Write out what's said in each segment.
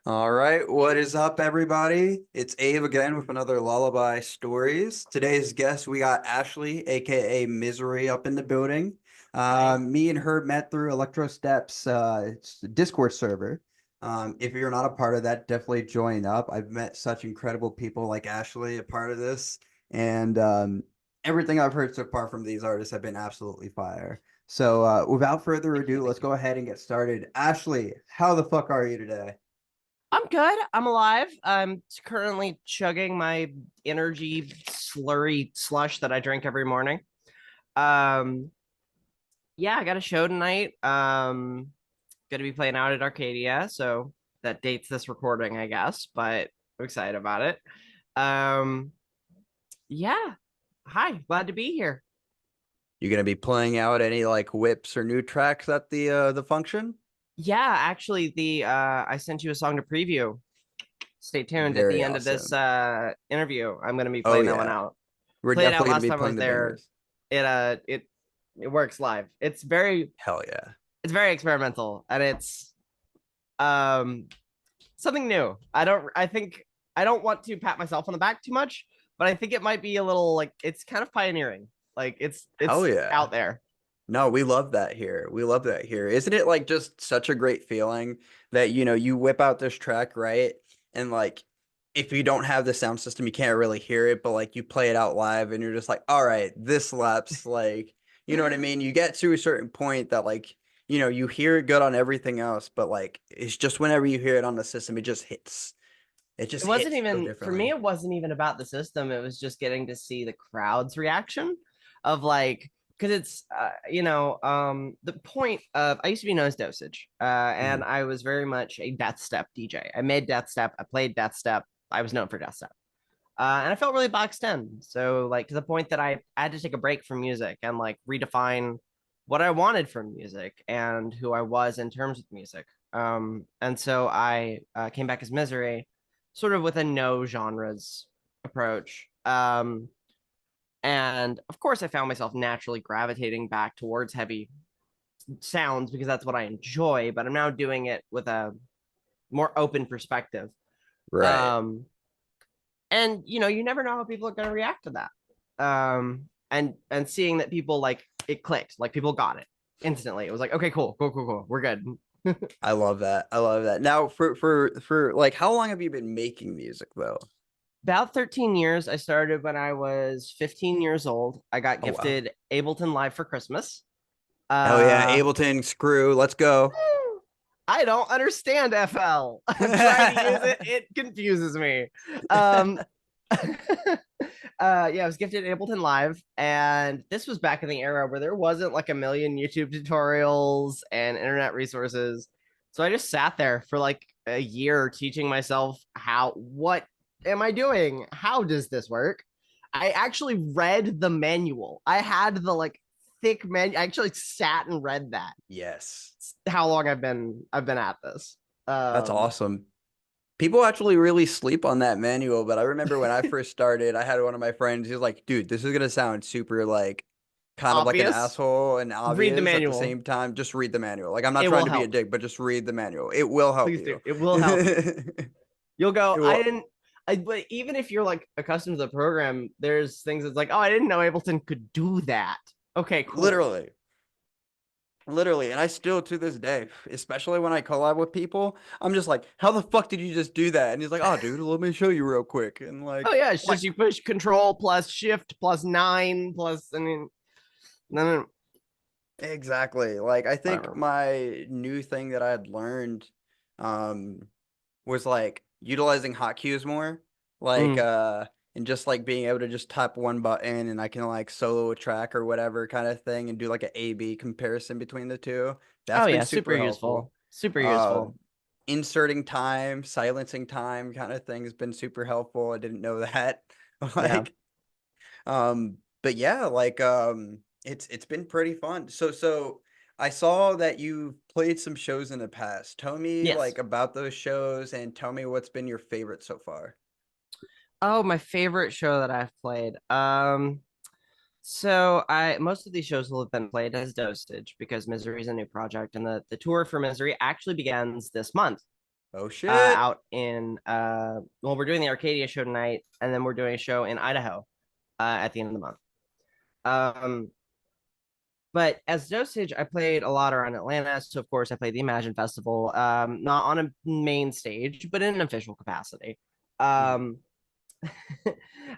All right, what is up, everybody? It's Abe again with another Lullaby Stories. Today's guest, we got Ashley, aka Misery, up in the building. Hi. Me and her met through Electro Steps, it's a Discord server. If you're not a part of that, definitely join up. I've met such incredible people like Ashley, a part of this, and everything I've heard so far from these artists have been absolutely fire. So, without further Thank you. ado, Thank let's you. go ahead and get started. Ashley, how the fuck are you today? I'm good. I'm alive. I'm currently chugging my energy slurry slush that I drink every morning. Um, yeah, I got a show tonight. Gonna be playing out at Arcadia, so that dates this recording, I guess, but I'm excited about it. Um, yeah. Hi, glad to be here. You gonna be playing out any like whips or new tracks at the function? Yeah, actually, the I sent you a song to preview. Stay tuned at Very the end of this awesome. interview. I'm gonna be Oh playing that one yeah. out. We're Played it out definitely gonna last be time I playing was the there. bangers. It works live. Hell yeah. It's very experimental and it's um something new. I think I don't want to pat myself on the back too much, but I think it might be a little like it's kind of pioneering. Like Hell it's yeah. out there. No, we love that here. We love that here. Isn't it like just such a great feeling that you whip out this track, right? And like if you don't have the sound system, you can't really hear it, but like you play it out live and you're just like, all right, this slaps. Like, you know what I mean? You get to a certain point that like, you hear it good on everything else, but like it's just whenever you hear it on the system, it just hits. It It just wasn't hits so even for me, differently. it wasn't even about the system. It was just getting to see the crowd's reaction of like because it's the point of I used to be known as Dosage, and Mhm. I was very much a death step DJ. I made death step, I played death step, I was known for death step. And I felt really boxed in. So like to the point that I had to take a break from music and like redefine what I wanted from music and who I was in terms of music. And so I came back as Misery, sort of with a no genres approach. And of course, I found myself naturally gravitating back towards heavy sounds because that's what I enjoy. But I'm now doing it with a more open perspective. Right. Um, and you never know how people are going to react to that. And seeing that people like it clicked, like people got it instantly. It was like, okay, cool, we're good. I love that. I love that. Now for like how long have you been making music though? About 13 years. I started when I was 15 years old. I got Oh wow. gifted Ableton Live for Christmas. Hell yeah, uh Ableton, screw, let's go. I don't understand FL. I've tried to use it, it confuses me. um yeah, I was gifted Ableton Live, and this was back in the era where there wasn't like a million YouTube tutorials and internet resources. So I just sat there for like a year teaching myself what am I doing? How does this work? I actually read the manual. I had the like thick manual. I actually sat and read that. Yes. How long I've been at this. That's Um awesome. People actually really sleep on that manual, but I remember when I first started, I had one of my friends, he was like, dude, this is gonna sound super like kind of like an Obvious. asshole and Read the obvious at the manual. same time. Just read the manual. Like I'm not It trying will to be a help. dick, but just read the manual. It will help Please do. you. It will help you. You'll go, It I will didn't. But even if you're like accustomed to the program, there's things that's like, oh, I didn't know Ableton could do that. Okay, cool. literally. Literally, and I still to this day, especially when I collab with people, I'm just like, "How the fuck did you just do that?" And he's like, "Oh, dude, let me show you real quick." And Oh like, yeah, it's like just you push Control plus Shift plus 9 plus. I mean, no, exactly. Like, I think whatever. my new thing that I had learned, um, was like utilizing hotkeys more, like Mm. and just like being able to just tap one button and I can like solo a track or whatever kind of thing and do like an A/B comparison between the two. Oh That's been yeah, super super helpful. useful. Super Uh, useful. Inserting time, silencing time kind of thing has been super helpful. I didn't know that. Yeah. Like, but yeah, like it's been pretty fun. So I saw that you played some shows in the past. Tell me Yes. like about those shows and tell me what's been your favorite so far. Oh, my favorite show that I've played. So I most of these shows will have been played as Dosage because Misery is a new project, and the tour for Misery actually begins this month. Oh shit. out in well, we're doing the Arcadia show tonight, and then we're doing a show in Idaho at the end of the month. Um, but as Dosage, I played a lot around Atlanta. So of course I played the Imagine Festival, not on a main stage, but in an official capacity. Mhm. Um,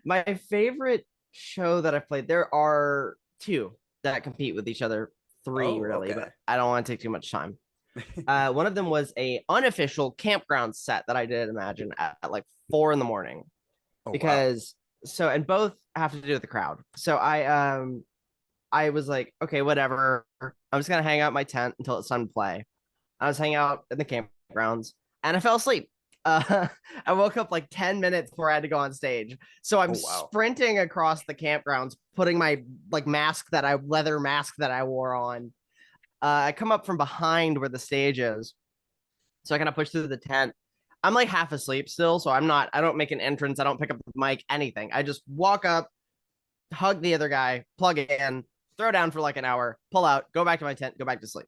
my favorite show that I've played, there are two that compete with each other, three Oh, really, but okay. I don't want to take too much time. One of them was a unofficial campground set that I did Imagine at like 4 in the morning Oh wow. because and both have to do with the crowd. So I was like, okay, whatever. I'm just gonna hang out in my tent until it's time to play. I was hanging out in the campgrounds and I fell asleep. Uh, I woke up like 10 minutes before I had to go on stage. So Oh I'm wow. sprinting across the campgrounds, putting my like leather mask that I wore on. I come up from behind where the stage is. So I kind of push through the tent. I'm like half asleep still. So I don't make an entrance. I don't pick up the mic, anything. I just walk up, hug the other guy, plug in, throw down for like an hour, pull out, go back to my tent, go back to sleep.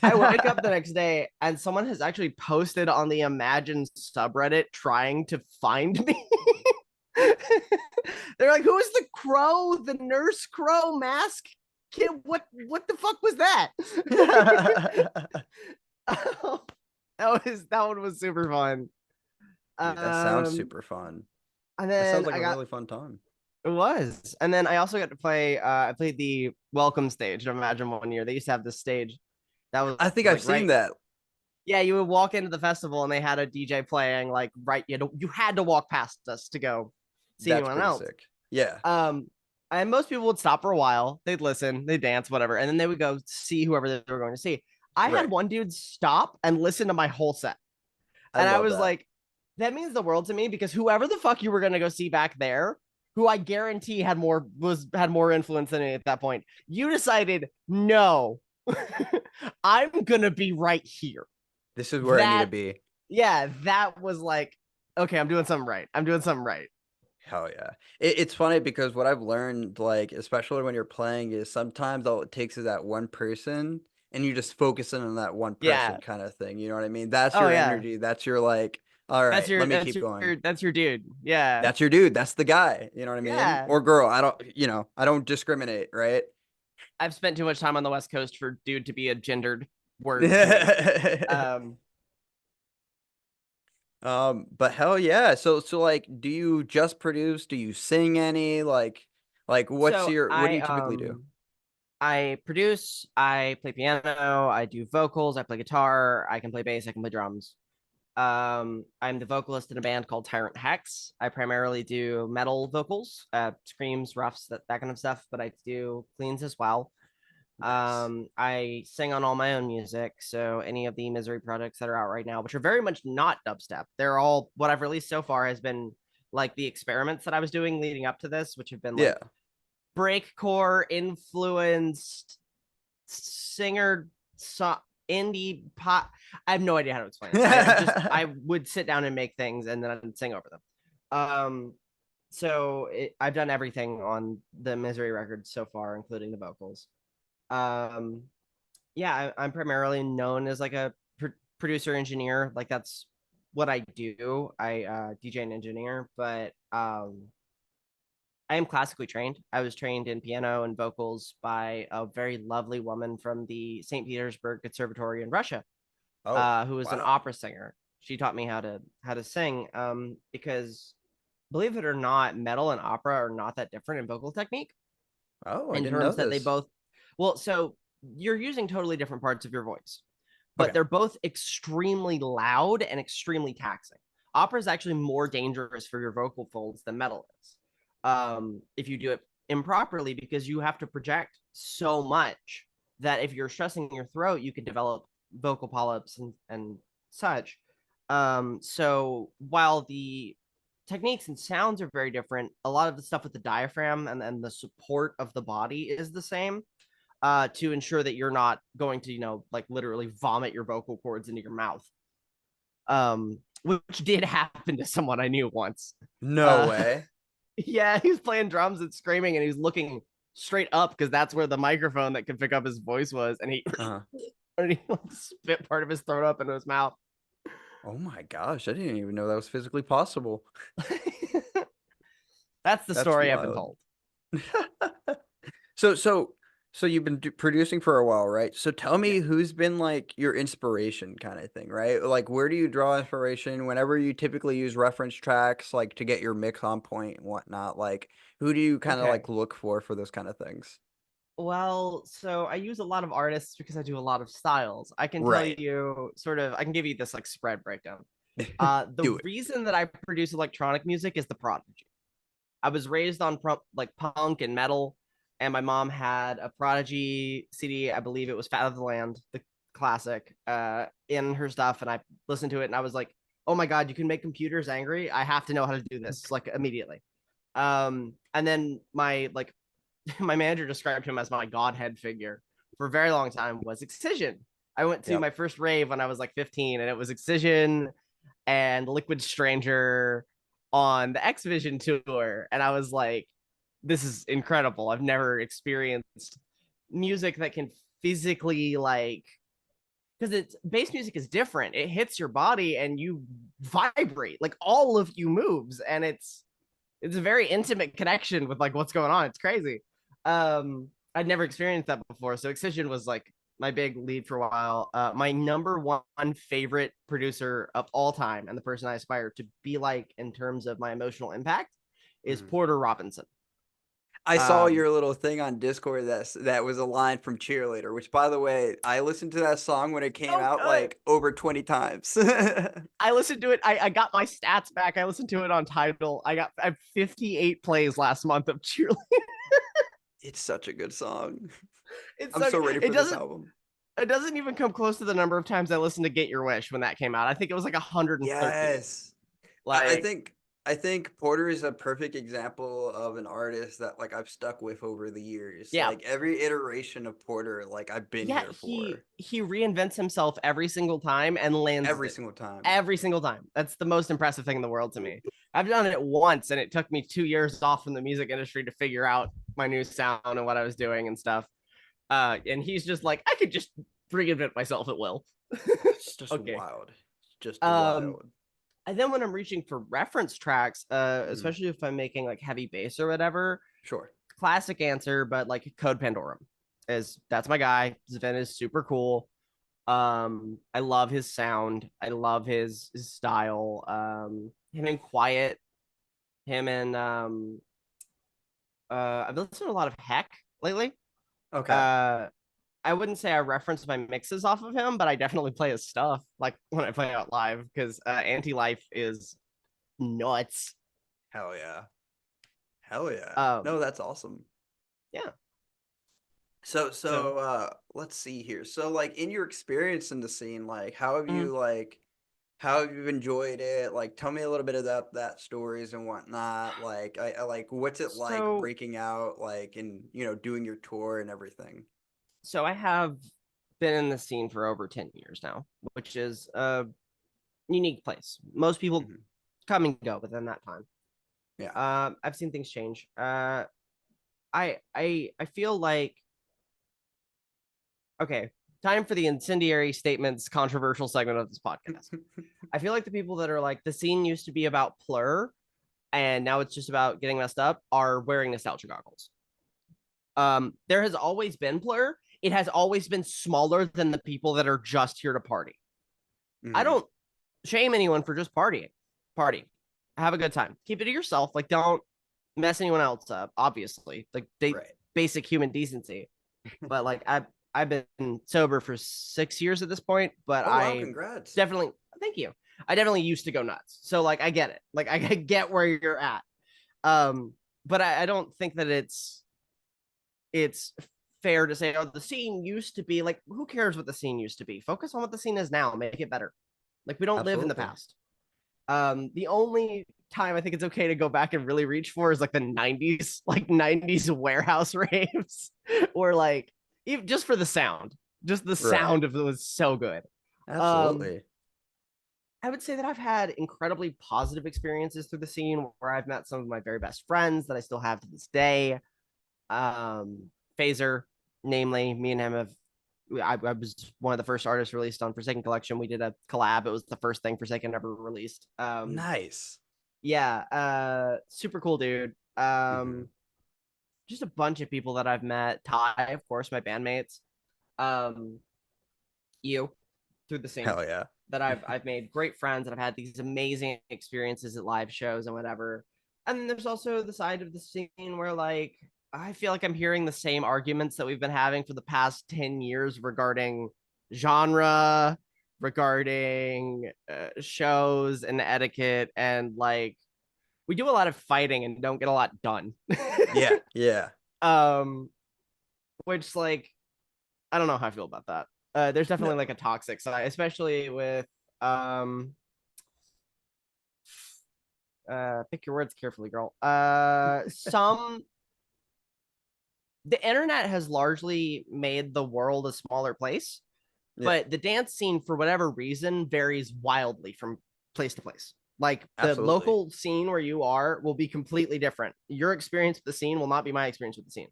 I wake up the next day and someone has actually posted on the Imagine subreddit trying to find me. They're like, "Who's the crow? The nurse crow mask kid? What the fuck was that?" That one was super fun. Dude, that sounds Um, super fun. and That sounds then like I a got really fun time. it was, and then I also got to play. I played the welcome stage of Imagine one year. They used to have this stage that was I think I've like seen right. that. Yeah, you would walk into the festival and they had a DJ playing like right. You had to walk past us to go see That's anyone pretty else. sick. Yeah. Um, and most people would stop for a while. They'd listen, they'd dance, whatever, and then they would go see whoever they were going to see. I had Right. one dude stop and listen to my whole set. I And I love was that. like, that means the world to me because whoever the fuck you were gonna go see back there, who I guarantee had more influence than me at that point, you decided no, I'm gonna be right here. This is where I need to That be. that was like, okay, I'm doing something right. I'm doing something right. Hell yeah. It's funny because what I've learned, like, especially when you're playing, is sometimes all it takes is that one person and you just focus in on that one person Yeah. kind of thing. You know what I mean? That's Oh your yeah. energy. That's your, like, all right, let me keep going. That's your dude. Yeah. That's your dude. That's the guy. You know what I mean? Yeah. Or girl. I don't discriminate, right? I've spent too much time on the West Coast for dude to be a gendered word to me. Um, But hell yeah. So like, do you just produce? Do you sing any? Like so what do you typically do? I produce, I play piano, I do vocals, I play guitar, I can play bass, I can play drums. I'm the vocalist in a band called Tyrant Hex. I primarily do metal vocals, screams, roughs, that kind of stuff, but I do cleans as well. Nice. I sing on all my own music, so any of the Misery projects that are out right now, which are very much not dubstep, they're all what I've released so far has been like the experiments that I was doing leading up to this, which have been Yeah. like breakcore influenced singer so indie pop. I have no idea how to explain it. I would sit down and make things and then I'd sing over them. Um, I've done everything on the Misery record so far, including the vocals. Um, yeah, I'm primarily known as like a producer engineer. Like that's what I do. I DJ and engineer, but I am classically trained. I was trained in piano and vocals by a very lovely woman from the St. Petersburg Conservatory in Russia, Oh, who was an wow. opera singer. She taught me how to sing because believe it or not, metal and opera are not that different in vocal technique Oh, I in didn't know terms that they this. both so you're using totally different parts of your voice, but Okay. they're both extremely loud and extremely taxing. Opera is actually more dangerous for your vocal folds than metal is, if you do it improperly, because you have to project so much that if you're stressing your throat, you can develop vocal polyps and such. So while the techniques and sounds are very different, a lot of the stuff with the diaphragm and the support of the body is the same, to ensure that you're not going to, like literally vomit your vocal cords into your mouth. Which did happen to someone I knew once. No Uh, way. yeah, he was playing drums and screaming, and he was looking straight up because that's where the microphone that could pick up his voice was, and he, Uh-huh. and he like, spit part of his throat up into his mouth. Oh my gosh, I didn't even know that was physically possible. That's the That's story I've been wild. told. So so so you've been producing for a while, right? So tell Yeah. me who's been like your inspiration kind of thing, right? Like where do you draw inspiration whenever you typically use reference tracks like to get your mix on point and whatnot? Like who do you kind of Okay. like look for those kind of things? Well, so I use a lot of artists because I do a lot of styles. I can tell Right. you sort of, I can give you this like spread breakdown. The Do it. reason that I produce electronic music is the Prodigy. I was raised on like punk and metal, and my mom had a Prodigy CD. I believe it was Fat of the Land, the classic, in her stuff, and I listened to it, and I was like, "Oh my god, you can make computers angry! I have to know how to do this like immediately." And then my like my manager described him as my godhead figure for a very long time was Excision. I went to Yep. my first rave when I was like 15, and it was Excision and Liquid Stranger on the X Vision tour. And I was like, this is incredible. I've never experienced music that can physically like because it's bass music is different. It hits your body and you vibrate, like all of you moves, and it's a very intimate connection with like what's going on. It's crazy. I'd never experienced that before. So Excision was like my big lead for a while. My number one favorite producer of all time, and the person I aspire to be like in terms of my emotional impact, is Mhm. Porter Robinson. I saw Um, your little thing on Discord that was a line from Cheerleader, which by the way, I listened to that song when it came so out good. like over 20 times. I listened to it. I got my stats back. I listened to it on Tidal. I have 58 plays last month of Cheerleader. It's such a good song. It's I'm so so good. ready for this album. It doesn't even come close to the number of times I listened to Get Your Wish when that came out. I think it was like 113. Yes. I Like, think Porter is a perfect example of an artist that like I've stuck with over the years. yeah. Like every iteration of Porter, like I've been Yeah, here he for he reinvents himself every single time and lands every it. single time. Every single time. That's the most impressive thing in the world to me. I've done it once and it took me 2 years off from the music industry to figure out my new sound and what I was doing and stuff. And he's just like, I could just reinvent myself at will. It's just Okay. wild. Just Um, wild. and then when I'm reaching for reference tracks, Mhm. especially if I'm making like heavy bass or whatever, Sure. classic answer, but like Code Pandorum is that's my guy. Sven is super cool. I love his sound. I love his style. Him and Quiet, him and I've listened to a lot of Heck lately. Okay. Uh, I wouldn't say I reference my mixes off of him, but I definitely play his stuff like when I play out live because Anti Life is nuts. Hell yeah. Hell yeah. No, Um, that's awesome. yeah. So So, let's see here. So like in your experience in the scene, like mm, how have you enjoyed it? Like tell me a little bit about that stories and whatnot. Like I like what's it like so breaking out like and doing your tour and everything. so I have been in the scene for over 10 years now, which is a unique place. Most people Hmm. come and go within that time. Yeah. I've seen things change. I feel like okay, time for the incendiary statements controversial segment of this podcast. I feel like the people that are like the scene used to be about plur and now it's just about getting messed up are wearing nostalgia goggles. There has always been plur. It has always been smaller than the people that are just here to party. I Hmm. don't shame anyone for just partying. Party. Have a good time. Keep it to yourself. Like don't mess anyone else up, obviously. Like they Right. basic human decency. But like I've been sober for 6 years at this point, but Oh wow, I congrats. definitely thank you. I definitely used to go nuts. So like I get it. Like I get where you're at. Um, but I don't think that it's fair to say, oh, the scene used to be like, who cares what the scene used to be? Focus on what the scene is now, make it better. Like we don't live in the Absolutely. past. The only time I think it's okay to go back and really reach for is like the 90s, like 90s warehouse raves, or like even just for the sound, just the Right. sound of it was so good. Um, Absolutely. I would say that I've had incredibly positive experiences through the scene where I've met some of my very best friends that I still have to this day. Phaser, namely, me and him have I was one of the first artists released on Forsaken Collection. We did a collab. It was the first thing Forsaken ever released. Nice. Yeah, super cool dude. Hmm. Just a bunch of people that I've met. Ty, of course, my bandmates. Um, you through the scene Hell yeah. that I've made great friends and I've had these amazing experiences at live shows and whatever. And then there's also the side of the scene where like I feel like I'm hearing the same arguments that we've been having for the past 10 years regarding genre, regarding shows and etiquette and like we do a lot of fighting and don't get a lot done. Yeah, yeah. um which like I don't know how I feel about that. There's No. definitely like a toxic side, especially with um pick your words carefully, girl. Some the internet has largely made the world a smaller place, Yeah, but the dance scene for whatever reason varies wildly from place to place. Like the absolutely. local scene where you are will be completely different. Your experience with the scene will not be my experience with the scene.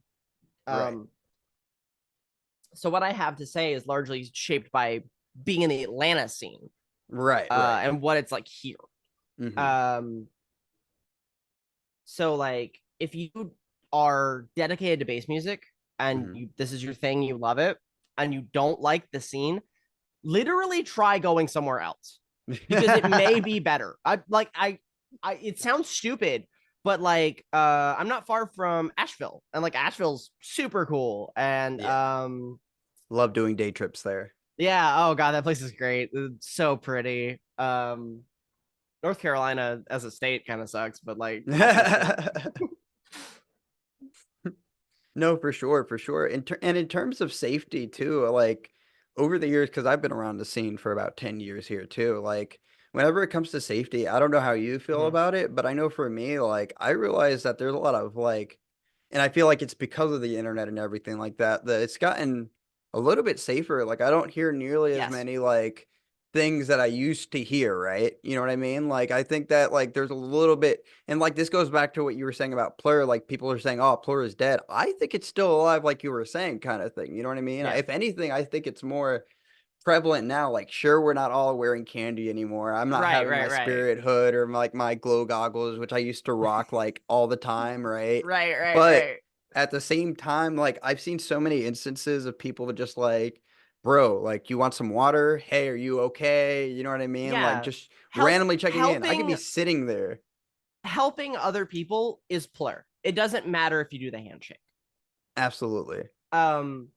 Right. Um, so what I have to say is largely shaped by being in the Atlanta scene Right, right. and what it's like here. Hmm. Um, so like if you are dedicated to bass music and Hmm. you this is your thing, you love it, and you don't like the scene, literally try going somewhere else because it may be better. I it sounds stupid, but like I'm not far from Asheville, and like Asheville's super cool, and Yeah. Love doing day trips there. yeah, oh god, that place is great. It's so pretty. North Carolina as a state kind of sucks, but like Asheville's cool. No, for sure, for sure. And in terms of safety too, like over the years, because I've been around the scene for about 10 years here too, like whenever it comes to safety, I don't know how you feel Mhm. about it, but I know for me, like I realize that there's a lot of like, and I feel like it's because of the internet and everything like that, that it's gotten a little bit safer. Like I don't hear nearly as Yes. many like things that I used to hear, right? You know what I mean? Like I think that like there's a little bit, and like this goes back to what you were saying about Plur. Like people are saying, "Oh, Plur is dead." I think it's still alive, like you were saying, kind of thing. You know what I mean? Yeah. If anything, I think it's more prevalent now. Like, sure, we're not all wearing candy anymore. I'm not Right, having right, my right. spirit hood or like my glow goggles, which I used to rock like all the time, right? Right, right, But right. at the same time, like I've seen so many instances of people that just like, bro, like you want some water? Hey, are you okay? You know what I mean? Like Yeah. just randomly checking in. I could be Helping sitting there. helping other people is plur. It doesn't matter if you do the handshake. Absolutely. Um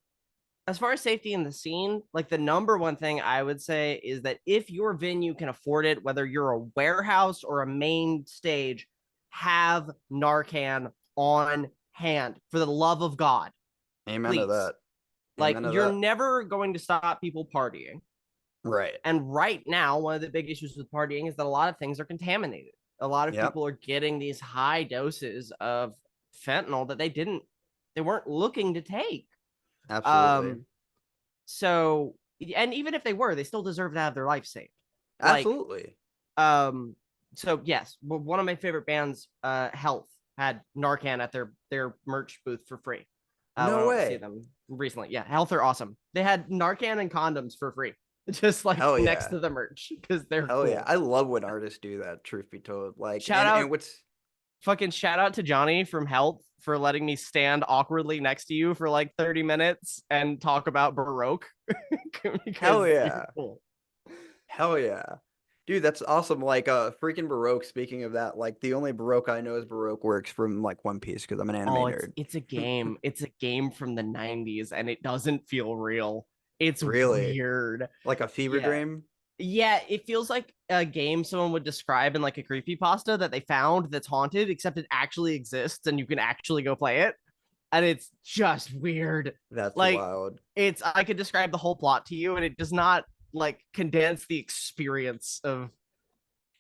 as far as safety in the scene, like the number one thing I would say is that if your venue can afford it, whether you're a warehouse or a main stage, have Narcan on hand for the love of God, Amen to please. that. Like Amen to you're that. never going to stop people partying. Right. And right now, one of the big issues with partying is that a lot of things are contaminated. A lot of Yep. people are getting these high doses of fentanyl that they weren't looking to take. Absolutely. Um, so and even if they were, they still deserve to have their life saved. Like, Absolutely. um, so yes, one of my favorite bands, Health, had Narcan at their merch booth for free. When No I went to see way. them recently. Yeah, Health are awesome. They had Narcan and condoms for free, just like Hell next yeah. to the merch because they're Hell yeah. cool. I love when artists do that, truth be told. Like Shout out, and what's fucking shout out to Johnny from Health for letting me stand awkwardly next to you for like 30 minutes and talk about Baroque hell because you're yeah. cool. Hell yeah. Dude, that's awesome. Like freaking Baroque, speaking of that, like the only Baroque I know is Baroque works from like One Piece because I'm an anime Oh, nerd. it's a game. It's a game from the 90s and it doesn't feel real. It's Really? weird. Like a fever Yeah. dream? Yeah, it feels like a game someone would describe in like a creepypasta that they found that's haunted, except it actually exists and you can actually go play it. And it's just weird. That's Like wild. it's I could describe the whole plot to you and it does not like condense the experience of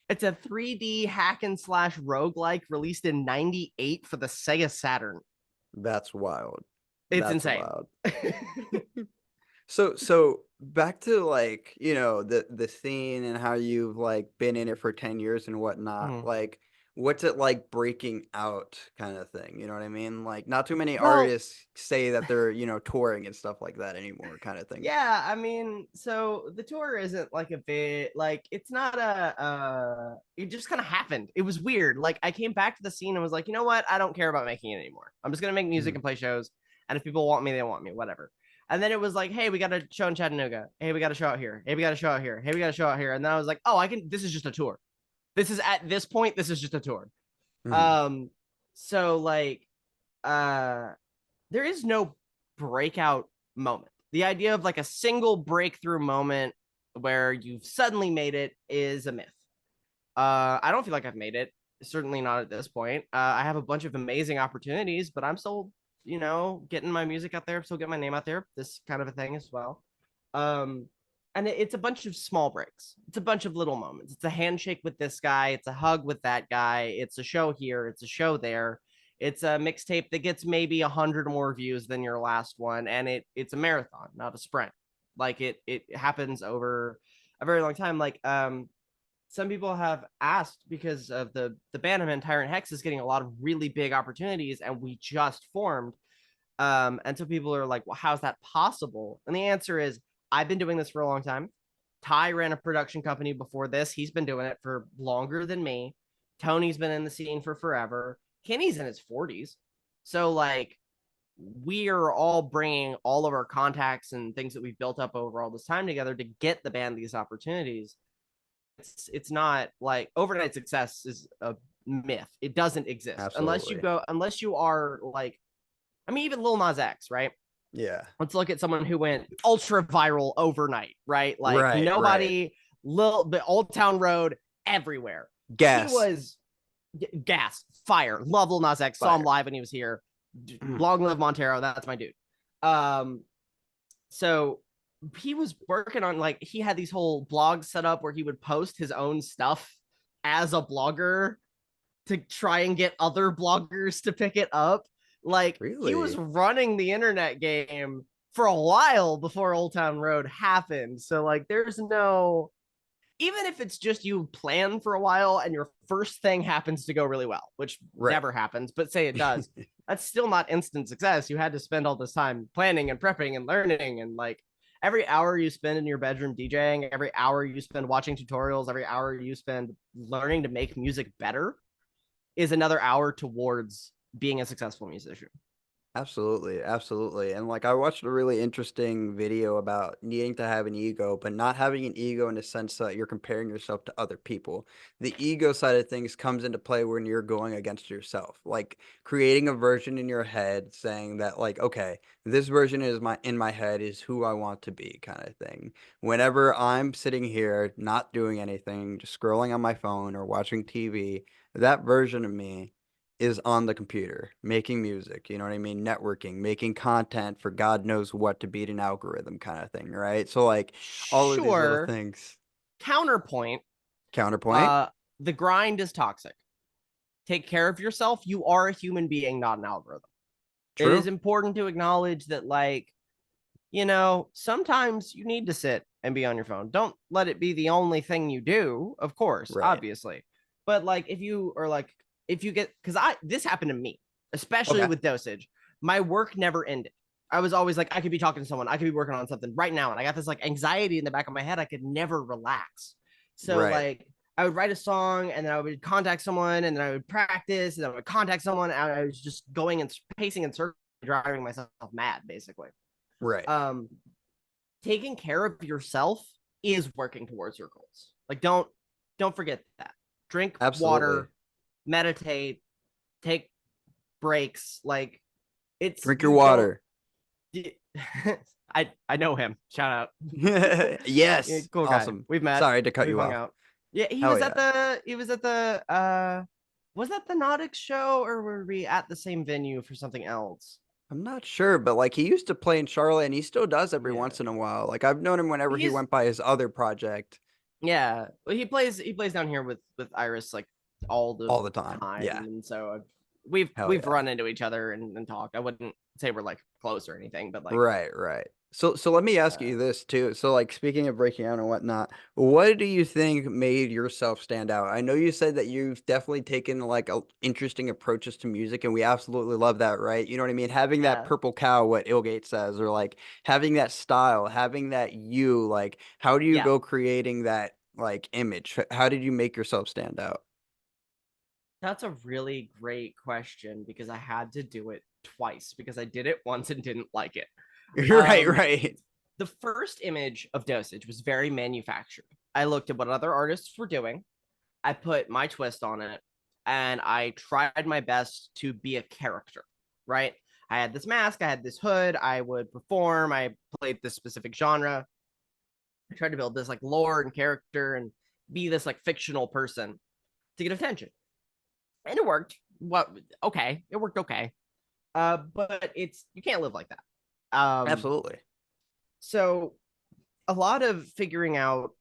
it's a 3D hack and slash roguelike released in 98 for the Sega Saturn. That's wild. It's That's insane. wild. So back to like, the scene and how you've like been in it for 10 years and whatnot. Mhm. Like what's it like breaking out kind of thing, you know what I mean? Like not too many Well, artists say that they're, touring and stuff like that anymore kind of thing. yeah, I mean, so the tour isn't like a bit like it's not it just kind of happened. It was weird. Like I came back to the scene and was like, you know what? I don't care about making it anymore. I'm just gonna make music Mhm. and play shows. And if people want me, they want me, whatever. And then it was like, hey, we got a show in Chattanooga. Hey, we got a show out here. Hey, we got a show out here. Hey, we got a show out here. And then I was like, oh, I can this is just a tour. This is at this point, this is just a tour. Mhm. Um, so like uh there is no breakout moment. The idea of like a single breakthrough moment where you've suddenly made it is a myth. I don't feel like I've made it. Certainly not at this point. I have a bunch of amazing opportunities, but I'm still, getting my music out there, still getting my name out there. This kind of a thing as well. Um, and it's a bunch of small breaks. It's a bunch of little moments. It's a handshake with this guy. It's a hug with that guy. It's a show here. It's a show there. It's a mixtape that gets maybe 100 more views than your last one, and it's a marathon, not a sprint. Like it happens over a very long time. Like some people have asked because of the band I'm in, Tyrant Hex is getting a lot of really big opportunities, and we just formed. And so people are like, well, how's that possible? And the answer is, I've been doing this for a long time. Ty ran a production company before this. He's been doing it for longer than me. Tony's been in the scene for forever. Kenny's in his 40s. So, like, we are all bringing all of our contacts and things that we've built up over all this time together to get the band these opportunities. It's not like overnight success is a myth. It doesn't exist Absolutely. unless you are like, I mean, even Lil Nas X, right? Yeah. Let's look at someone who went ultra viral overnight, right? Like Right, right. nobody, the Old Town Road everywhere. He Gas. was gas, fire, love Lil Nas X, saw him Fire. live when he was here. Long live Montero, that's my dude. Um, so he was working on like he had these whole blogs set up where he would post his own stuff as a blogger to try and get other bloggers to pick it up. Like he was Really? running the internet game for a while before Old Town Road happened. So like there's no, even if it's just you plan for a while and your first thing happens to go really well, which Right. never happens, but say it does, that's still not instant success. You had to spend all this time planning and prepping and learning. And like every hour you spend in your bedroom DJing, every hour you spend watching tutorials, every hour you spend learning to make music better is another hour towards being a successful musician. Absolutely, absolutely. And like I watched a really interesting video about needing to have an ego, but not having an ego in the sense that you're comparing yourself to other people. The ego side of things comes into play when you're going against yourself. Like creating a version in your head saying that like, okay, this version is my in my head is who I want to be kind of thing. Whenever I'm sitting here not doing anything, just scrolling on my phone or watching TV, that version of me is on the computer making music, you know what I mean? Networking, making content for God knows what to beat an algorithm kind of thing, right? So like all of these little Sure. things. Counterpoint, Counterpoint, uh, the grind is toxic. Take care of yourself. You are a human being, not an algorithm. It is true. important to acknowledge that, like, sometimes you need to sit and be on your phone. Don't let it be the only thing you do, of course, Right. obviously. But like if you are like if you get because I this happened to me, especially Okay. with dosage, my work never ended. I was always like, I could be talking to someone, I could be working on something right now. And I got this like anxiety in the back of my head. I could never relax. So Right. like I would write a song and then I would contact someone and then I would practice and then I would contact someone. And I was just going and pacing and circling, driving myself mad, basically. Right. um Taking care of yourself is working towards your goals. Like don't forget that. Drink Absolutely. water, meditate, take breaks. Like it's Drink your you don't water. I know him. Shout out. Yeah, Yes. cool guy. Awesome. We've met. Sorry to cut We've you hung off. out. Yeah, Hell yeah. he was at the was that the Nautics show or were we at the same venue for something else? I'm not sure, but like he used to play in Charlotte and he still does every Yeah. once in a while. Like I've known him whenever he He's went by his other project Yeah, well, he plays down here with Iris like all the all the time. time, Yeah. and so Hell we've yeah. run into each other and talked. I wouldn't say we're like close or anything, but like Right, right. So let me ask Uh, you this too. So like speaking of breaking out and whatnot, what do you think made yourself stand out? I know you said that you've definitely taken like interesting approaches to music, and we absolutely love that, right? You know what I mean? Having that yeah, purple cow, what Ilgate says, or like having that style, having that you, like how do you yeah. go creating that like image? How did you make yourself stand out? That's a really great question because I had to do it twice because I did it once and didn't like it. Right, Um, right. the first image of Dosage was very manufactured. I looked at what other artists were doing, I put my twist on it, and I tried my best to be a character, right? I had this mask, I had this hood, I would perform, I played this specific genre. I tried to build this like lore and character and be this like fictional person to get attention. And it worked. What okay, it worked okay. But it's you can't live like that. Absolutely. So a lot of figuring out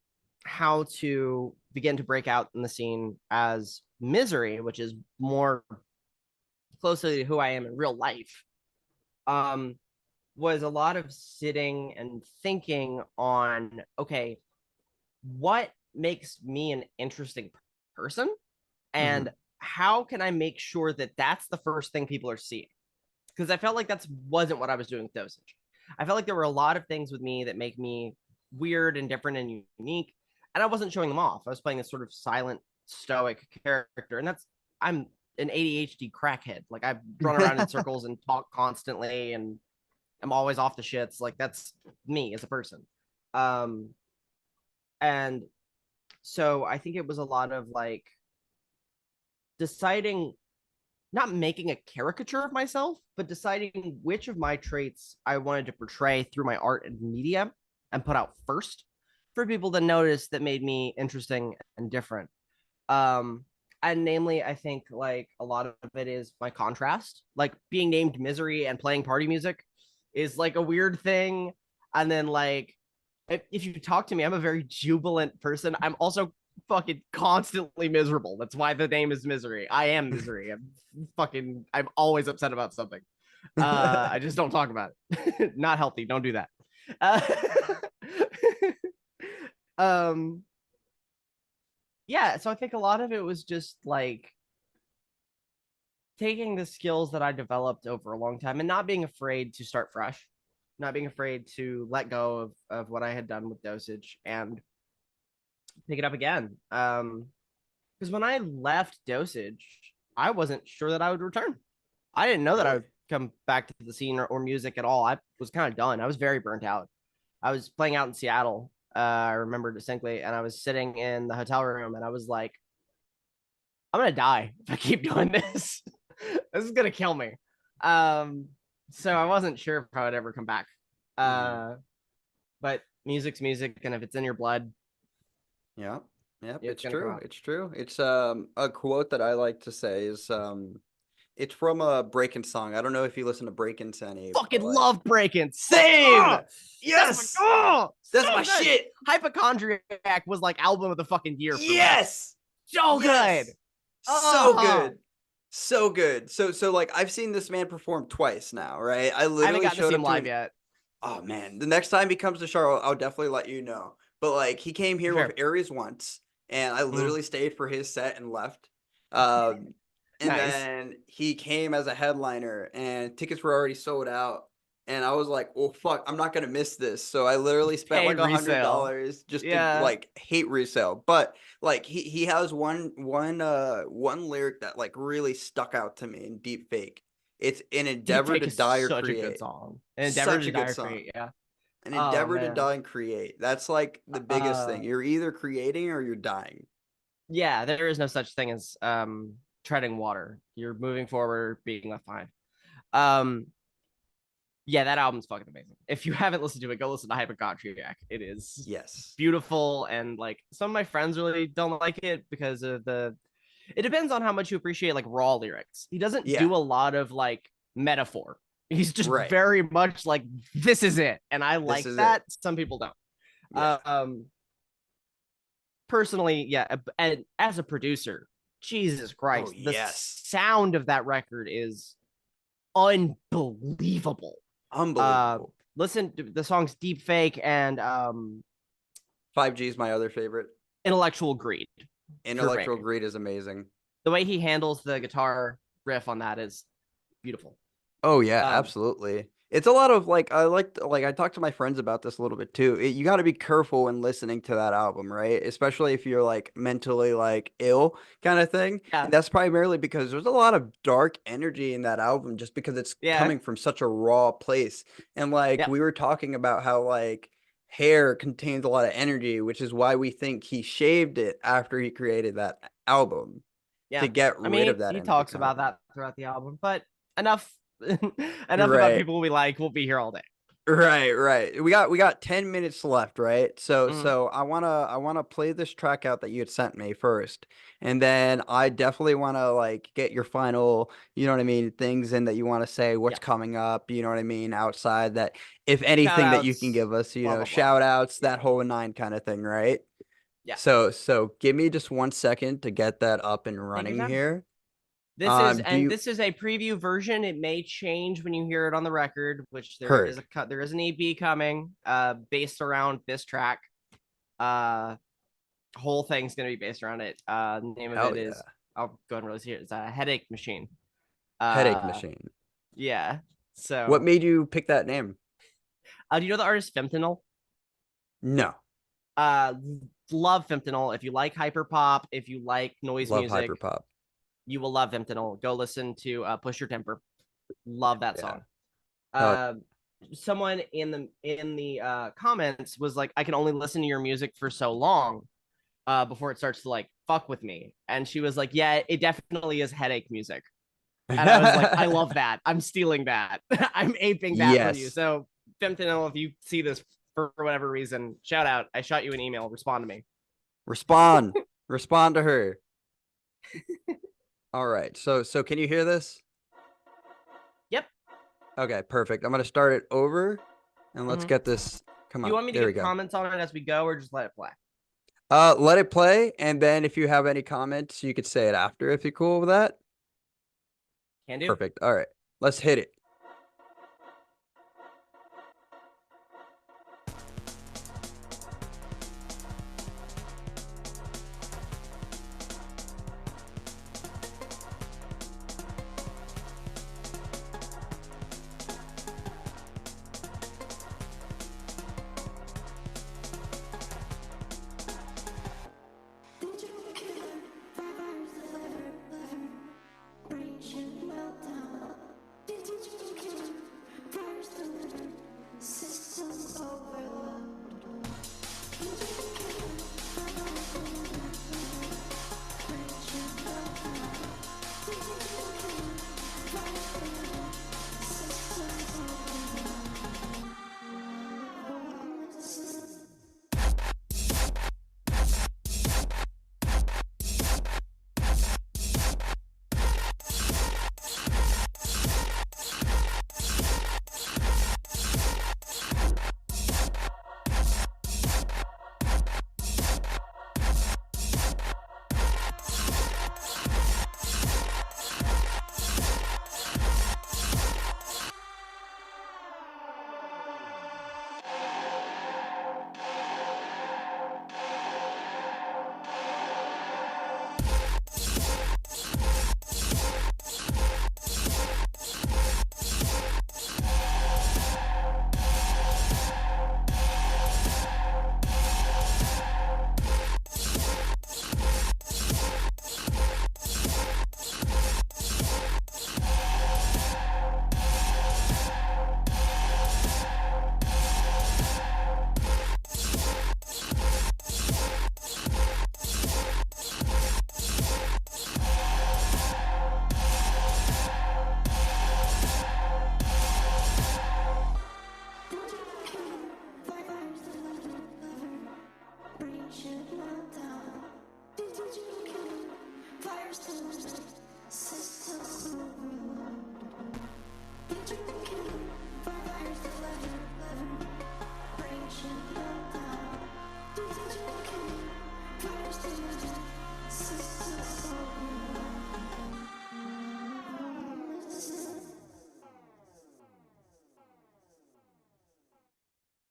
how to begin to break out in the scene as Misery, which is more closely to who I am in real life, um, was a lot of sitting and thinking on, okay, what makes me an interesting person? And Hmm. how can I make sure that that's the first thing people are seeing? Because I felt like that wasn't what I was doing with Dosage. I felt like there were a lot of things with me that make me weird and different and unique, and I wasn't showing them off. I was playing this sort of silent, stoic character, and I'm an ADHD crackhead. Like I run around in circles and talk constantly, and I'm always off the shits. Like that's me as a person. Um, and so I think it was a lot of like deciding not making a caricature of myself, but deciding which of my traits I wanted to portray through my art and media and put out first for people to notice that made me interesting and different. Um, and namely, I think like a lot of it is my contrast, like being named Misery and playing party music is like a weird thing. And then like if you talk to me, I'm a very jubilant person. I'm also fucking constantly miserable. That's why the name is Misery. I am misery. I'm always upset about something. I just don't talk about it. Not healthy. Don't do that. Uh, um yeah, so I think a lot of it was just like taking the skills that I developed over a long time and not being afraid to start fresh, not being afraid to let go of what I had done with Dosage and pick it up again. Because when I left Dosage, I wasn't sure that I would return. I didn't know that I Really? would come back to the scene or music at all. I was kind of done. I was very burnt out. I was playing out in Seattle. I remember distinctly, and I was sitting in the hotel room, and I was like, "I'm gonna die if I keep doing this. This is gonna kill me." Um, so I wasn't sure if I would ever come back. Hmm. Uh, but music's music, and if it's in your blood, Yep. Yep, it's it's gonna come true. out. It's true. It's a quote that I like to say is it's from a Breakin' song. I don't know if you listen to Breakin's any, Fucking but like love breaking. same. Oh, that's my Yes. That's my so good. shit. Hypochondriac was like album of the fucking year for me. Yes. So good. Yes. So Oh, good. So good. So like I've seen this man perform twice now, right? I I haven't literally gotten to showed see him up to live an yet. oh man, the next time he comes to Charlotte, I'll definitely let you know. But like he came here with Fair. Aries once, and I Mm, literally stayed for his set and left. Um, and nice. then he came as a headliner, and tickets were already sold out. And I was like, "Well, fuck, I'm not gonna miss this." So I literally spent Pay like a hundred resale. dollars just to Yeah. like hate resale. But like he has one lyric that like really stuck out to me in Deep Fake. It's an Deep endeavor Fake to is die or such a good create. song. An endeavor Such to a good die or song. create. Yeah. An Oh endeavor to man. die and create. That's like the biggest thing. Uh You're either creating or you're dying. yeah, there is no such thing as treading water. You're moving forward, being left behind. Um yeah, that album's fucking amazing. If you haven't listened to it, go listen to Hypochondriac. It is Yes. beautiful, and like some of my friends really don't like it because of the. It depends on how much you appreciate like raw lyrics. He doesn't Yeah. do a lot of like metaphor. He's just Right. very much like this is it, and I This like is it. that. Some people don't. Yeah. Um, personally, yeah, and as a producer, Jesus Oh Christ, the yes. sound of that record is unbelievable. Uh, Unbelievable. listen to the songs Deep Fake and 5G is my other favorite. Intellectual Greed for me. Intellectual Greed is amazing. The way he handles the guitar riff on that is beautiful. Oh yeah, Um, absolutely. It's a lot of like I talked to my friends about this a little bit too. You got to be careful when listening to that album, right? Especially if you're like mentally like ill kind of thing. yeah, And that's primarily because there's a lot of dark energy in that album just because it's yeah, coming from such a raw place. And like yeah, we were talking about how like hair contains a lot of energy, which is why we think he shaved it after he created that album to yeah. get I rid mean, of that he energy talks kind of about thing. that throughout the album, but enough, enough about Right. people we like. We'll be here all day. Right, right. We got 10 minutes left, right? So Mhm. so I wanna play this track out that you had sent me first. And then I definitely wanna like get your final, you know what I mean, things in that you want to say, what's Yeah. coming up, you know what I mean, outside that if Shout anything that you can outs, give us, blah blah blah. shout outs, Yeah, that whole nine kind of thing, right? yeah. So give me just 1 second to get that up and Take your running time. here. Do And you this is a preview version. It may change when you hear it on the record, which heard? there is an EP coming based around this track. Uh whole thing's gonna be based around it. The name of Hell it yeah. is I'll go ahead and release it here. It's a Headache Machine. Headache Uh Machine. yeah. What So made you pick that name? do you know the artist Fentanyl? No. Uh love Fentanyl. If you like hyperpop, if you like noise Love music, hyperpop. you will love Fentanyl. Go listen to Push Your Temper. Love that Yeah. song. Hell uh, Someone in the comments was like, I can only listen to your music for so long before it starts to like fuck with me. And she was like, yeah, it definitely is headache music. And I was like, I yeah. love that. I'm stealing that. I'm aping that from you. Yes. So Femtino, if you see this for whatever reason, shout out. I shot you an email. Respond to me. Respond. Respond to her. All right. So can you hear this? Yep. Okay, perfect. I'm gonna start it over and let's Mm-hmm. get this. Come Do you on. want me to There we give go. comments on it as we go, or just let it play? Let it play, and then if you have any comments, you could say it after if you're cool with that. Can do. Perfect. All right. Let's hit it.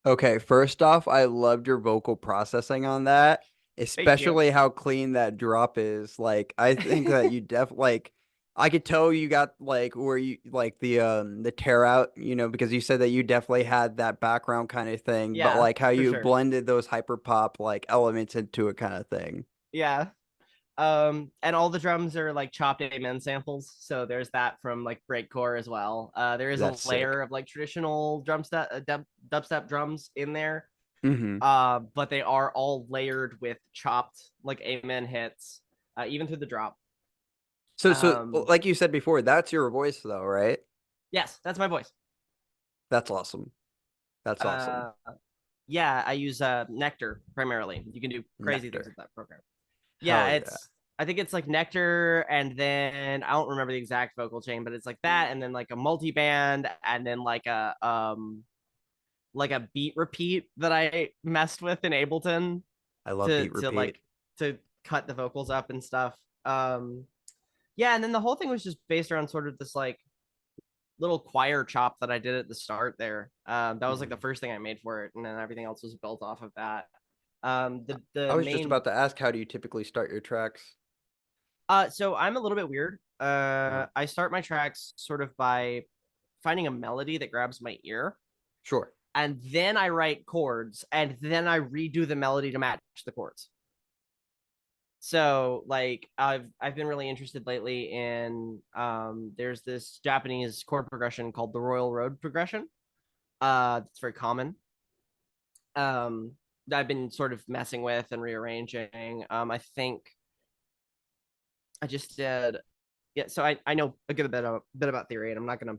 Okay, first off, I loved your vocal processing on that, Thank you. especially how clean that drop is. Like, I think that you like I could tell you got like where you like the tear out, because you said that you definitely had that background kind of thing, but Yeah, like how for you sure. blended those hyper pop like elements into it kind of thing. Yeah. And all the drums are like chopped amen samples. So there's that from like breakcore as well. There is a That's sick. layer of like traditional dubstep drums in there. Hmm. But they are all layered with chopped like amen hits, even through the drop. So Um, like you said before, that's your voice though, right? yes, that's my voice. That's awesome. That's awesome. Uh, yeah, I use Nectar primarily. You can do crazy things Nectar. with that program. Yeah, Hell yeah. it's I think it's like Nectar, and then I don't remember the exact vocal chain, but it's like that, and then like a multi-band, and then like a beat repeat that I messed with in Ableton I love to beat to repeat. like to cut the vocals up and stuff. Yeah, and then the whole thing was just based around sort of this like little choir chop that I did at the start there. That was like the Mhm. first thing I made for it, and then everything else was built off of that. I The was just main about to ask, how do you typically start your tracks? so I'm a little bit weird. Uh, I start my tracks sort of by finding a melody that grabs my ear, sure. and then I write chords, and then I redo the melody to match the chords. So like I've been really interested lately in there's this Japanese chord progression called the Royal Road progression. It's very common. Um that I've been sort of messing with and rearranging. I think I just did yeah, so I know a good bit about theory, and I'm not gonna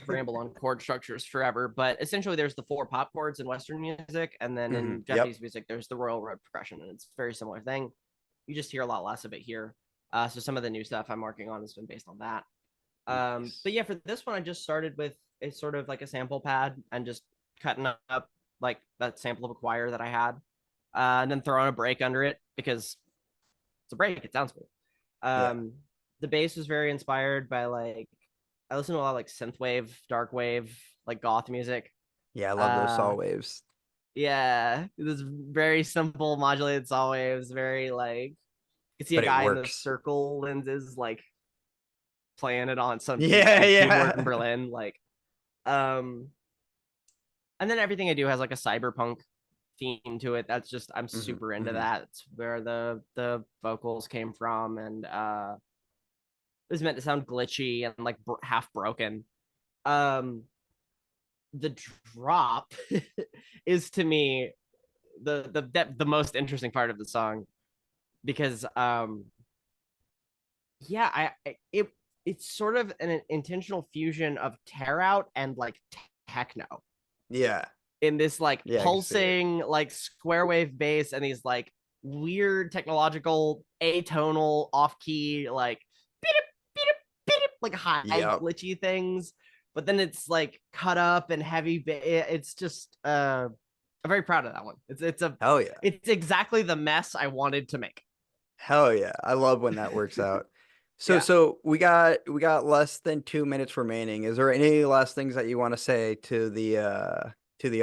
ramble on chord structures forever, but essentially there's the four pop chords in Western music, and then in Yep. Japanese music there's the Royal Road progression, and it's a very similar thing. You just hear a lot less of it here. So some of the new stuff I'm working on has been based on that. Nice. But yeah, for this one, I just started with a sort of like a sample pad and just cutting up like that sample of a choir that I had, and then throwing a break under it because it's a break. It sounds cool. Yeah. Um, the bass was very inspired by like I listen to a lot of like synthwave, dark wave, like goth music. Yeah, I love those saw Uh, waves, yeah, this very simple modulated saw waves, very like you can see a but it guy in the works. circle lenses like playing it on some Yeah, big keyboard in yeah. Berlin. Um, and then everything I do has like a cyberpunk theme to it. That's just I'm Hmm. super into Hmm. that. It's where the vocals came from, and it was meant to sound glitchy and like half broken. Um, the drop is to me the most interesting part of the song because yeah, it's sort of an intentional fusion of tear out and like techno Yeah. in this like Yeah, I can see it. pulsing like square wave bass and these like weird technological atonal off key like like high Yep. glitchy things, but then it's like cut up and heavy. It's just I'm very proud of that one. Hell yeah. It's exactly the mess I wanted to make. Hell yeah. I love when that works out. So Yeah. so we got less than 2 minutes remaining. Is there any last things that you want to say to the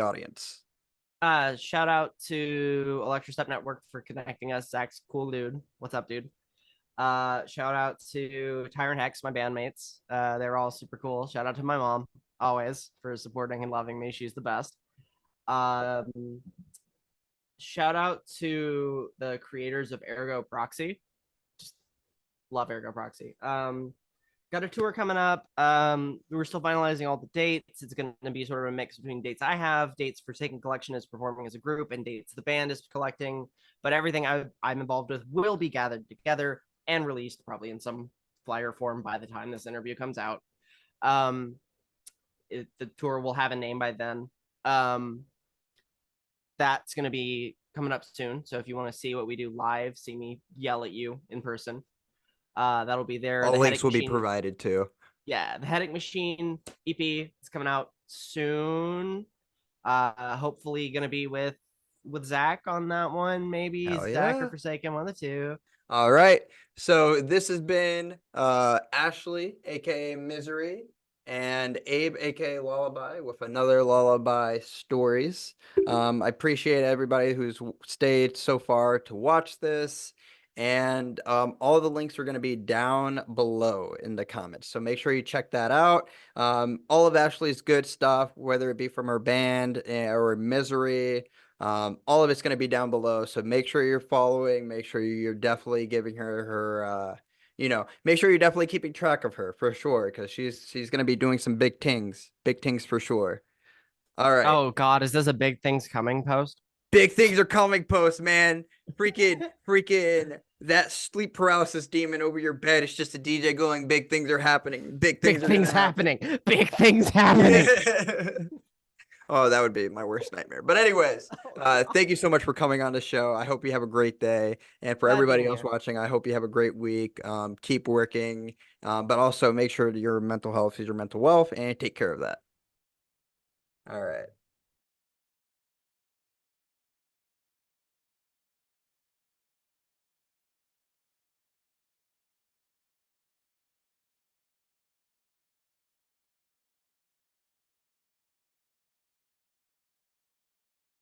audience? Shout out to Electrostep Network for connecting us. Zach's cool dude. What's up, dude? Shout out to Tyrant Hex, my bandmates. They're all super cool. Shout out to my mom, always, for supporting and loving me. She's the best. Um, Shout out to the creators of Ergo Proxy. Just love Ergo Proxy. Got a tour coming up. We're still finalizing all the dates. It's going to be sort of a mix between dates I have, dates Forsaken Collection is performing as a group, and dates the band is collecting. But everything I'm involved with will be gathered together and released probably in some flyer form by the time this interview comes out. Um, the tour will have a name by then. Um, that's going to be coming up soon. So if you want to see what we do live, see me yell at you in person. That'll be there. The All links Headache will be Machine, provided too. yeah, the Headache Machine EP is coming out soon. Hopefully gonna be with Zach on that one. Maybe Hell Zach or yeah. Forsaken, one of the two. All right. So this has been Ashley, aka Misery. and Abe, aka Lullaby, with another Lullaby Stories. I appreciate everybody who's stayed so far to watch this. And all the links are going to be down below in the comments. So make sure you check that out. All of Ashley's good stuff, whether it be from her band or Misery, all of it's going to be down below. So make sure you're following. Make sure you're definitely giving her make sure you're definitely keeping track of her for sure, because she's gonna be doing some big things for sure. All right, Oh God, is this a big things coming post? big things are coming, post man. Freaking that sleep paralysis demon over your bed is just a DJ going, big things are happening. Big Big things are things gonna happen. happening. Big things happening. Oh, that would be my worst nightmare. But anyways, Oh thank God. you so much for coming on the show. I hope you have a great day. And for Glad being everybody else here. watching, I hope you have a great week. Keep working, but also make sure that your mental health is your mental wealth and take care of that. All right.